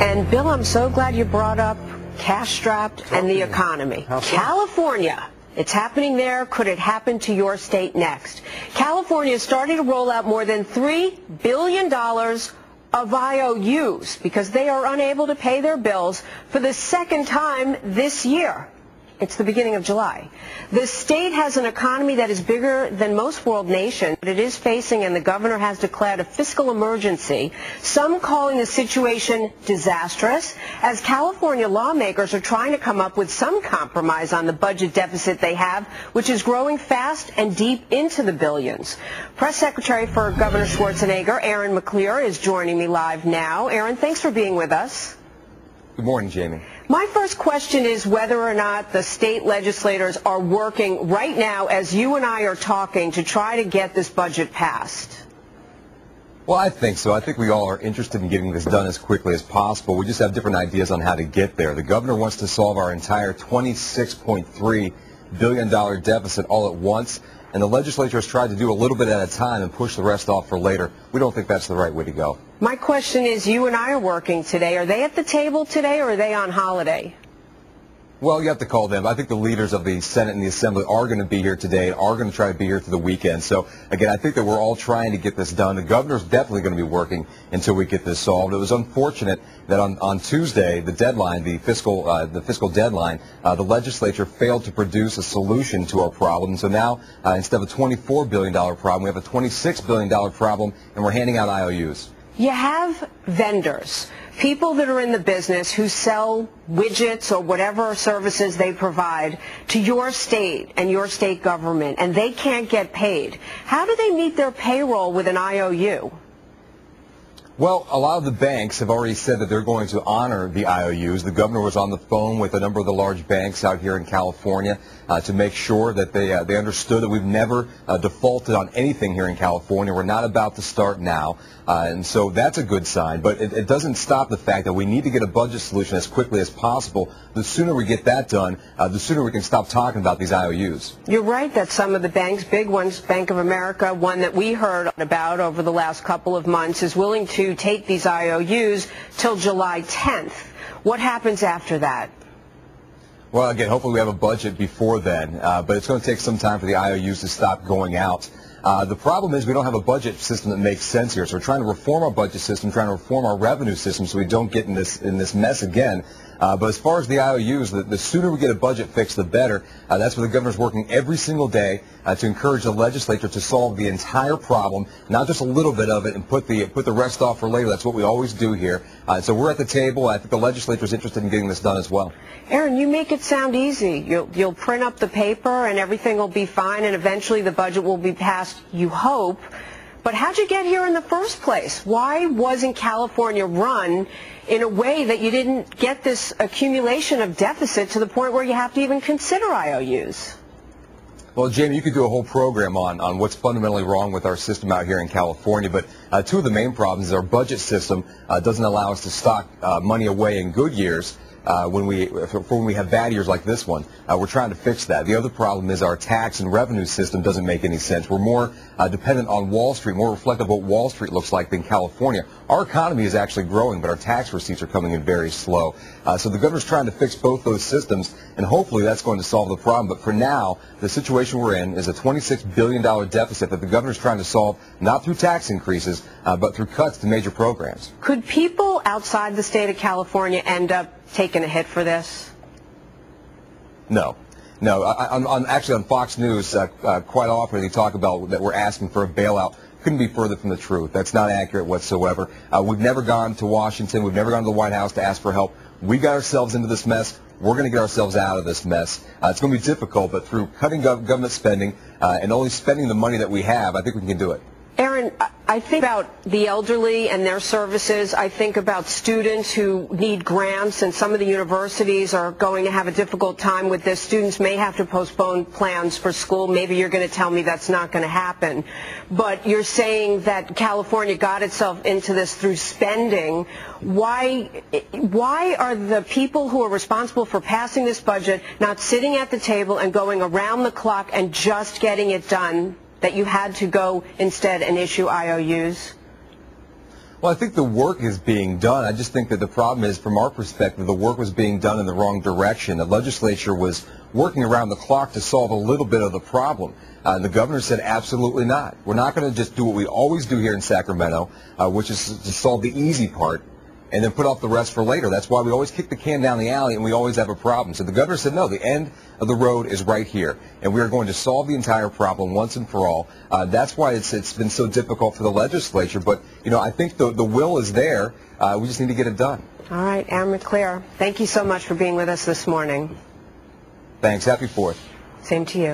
And Bill, I'm so glad you brought up cash-strapped and the economy. California. It's happening there. Could it happen to your state next? California is starting to roll out more than $3 billion of IOUs because they are unable to pay their bills for the second time this year. It's the beginning of July. The state has an economy that is bigger than most world nations, but it is facing, and the governor has declared, a fiscal emergency, some calling the situation disastrous, as California lawmakers are trying to come up with some compromise on the budget deficit they have, which is growing fast and deep into the billions. Press Secretary for Governor Schwarzenegger, McLear, is joining me live now. Aaron, thanks for being with us. Good morning, Jamie. My first question is whether or not the state legislators are working right now, as you and I are talking, to try to get this budget passed. Well, I think so. I think we all are interested in getting this done as quickly as possible. We just have different ideas on how to get there. The governor wants to solve our entire $26.3 billion deficit all at once, and the legislature has tried to do a little bit at a time and push the rest off for later. We don't think that's the right way to go. My question is, you and I are working today. Are they at the table today, or are they on holiday? Well, you have to call them. I think the leaders of the Senate and the Assembly are going to be here today and are going to try to be here through the weekend. So, again, I think that we're all trying to get this done. The governor's definitely going to be working until we get this solved. It was unfortunate that on Tuesday, the deadline, the fiscal deadline, the legislature failed to produce a solution to our problem. So now, instead of a $24 billion problem, we have a $26 billion problem, and we're handing out IOUs. You have vendors, people that are in the business who sell widgets or whatever services they provide to your state and your state government, and they can't get paid. How do they meet their payroll with an IOU? Well, a lot of the banks have already said that they're going to honor the IOUs. The governor was on the phone with a number of the large banks out here in California to make sure that they understood that we've never defaulted on anything here in California. We're not about to start now. And so that's a good sign. But it doesn't stop the fact that we need to get a budget solution as quickly as possible. The sooner we get that done, the sooner we can stop talking about these IOUs. You're right that some of the banks, big ones, Bank of America, one that we heard about over the last couple of months, is willing to take these IOUs till July 10th. What happens after that? Well, again, hopefully we have a budget before then, but it's going to take some time for the IOUs to stop going out. The problem is we don't have a budget system that makes sense here, so we're trying to reform our budget system, trying to reform our revenue system so we don't get in this mess again. But as far as the IOUs, the sooner we get a budget fix, the better. That's where the governor's working every single day to encourage the legislature to solve the entire problem, not just a little bit of it, and put the rest off for later. That's what we always do here. So we're at the table. I think the legislature is interested in getting this done as well. Aaron, you make it sound easy. You'll print up the paper and everything will be fine, and eventually the budget will be passed, you hope. But how'd you get here in the first place? Why wasn't California run in a way that you didn't get this accumulation of deficit to the point where you have to even consider IOUs? Well, Jamie, you could do a whole program on what's fundamentally wrong with our system out here in California, but two of the main problems is our budget system doesn't allow us to stock money away in good years when we have bad years like this one. We're trying to fix that. The other problem is our tax and revenue system doesn't make any sense. We're more dependent on Wall Street, more reflective of what Wall Street looks like than California. Our economy is actually growing, but our tax receipts are coming in very slow. So the governor's trying to fix both those systems, and hopefully that's going to solve the problem. But for now, the situation we're in is a $26 billion deficit that the governor's trying to solve not through tax increases, but through cuts to major programs. Could people outside the state of California end up taking a hit for this? No. Actually, on Fox News, quite often they talk about that we're asking for a bailout. Couldn't be further from the truth. That's not accurate whatsoever. We've never gone to Washington. We've never gone to the White House to ask for help. We got ourselves into this mess. We're going to get ourselves out of this mess. It's going to be difficult, but through cutting government spending and only spending the money that we have, I think we can do it. Aaron, I think about the elderly and their services. I think about students who need grants, and some of the universities are going to have a difficult time with this. Students may have to postpone plans for school. Maybe you're going to tell me that's not going to happen. But you're saying that California got itself into this through spending. Why are the people who are responsible for passing this budget not sitting at the table and going around the clock and just getting it done, that you had to go instead and issue IOUs? Well, I think the work is being done. I just think that the problem is, from our perspective, the work was being done in the wrong direction. The legislature was working around the clock to solve a little bit of the problem. And the governor said, absolutely not. We're not going to just do what we always do here in Sacramento, which is to solve the easy part and then put off the rest for later. That's why we always kick the can down the alley and we always have a problem. So the governor said, no, the end of the road is right here, and we are going to solve the entire problem once and for all. That's why it's been so difficult for the legislature. But, you know, I think the will is there. We just need to get it done. All right, Aaron McLear, thank you so much for being with us this morning. Thanks. Happy 4th. Same to you.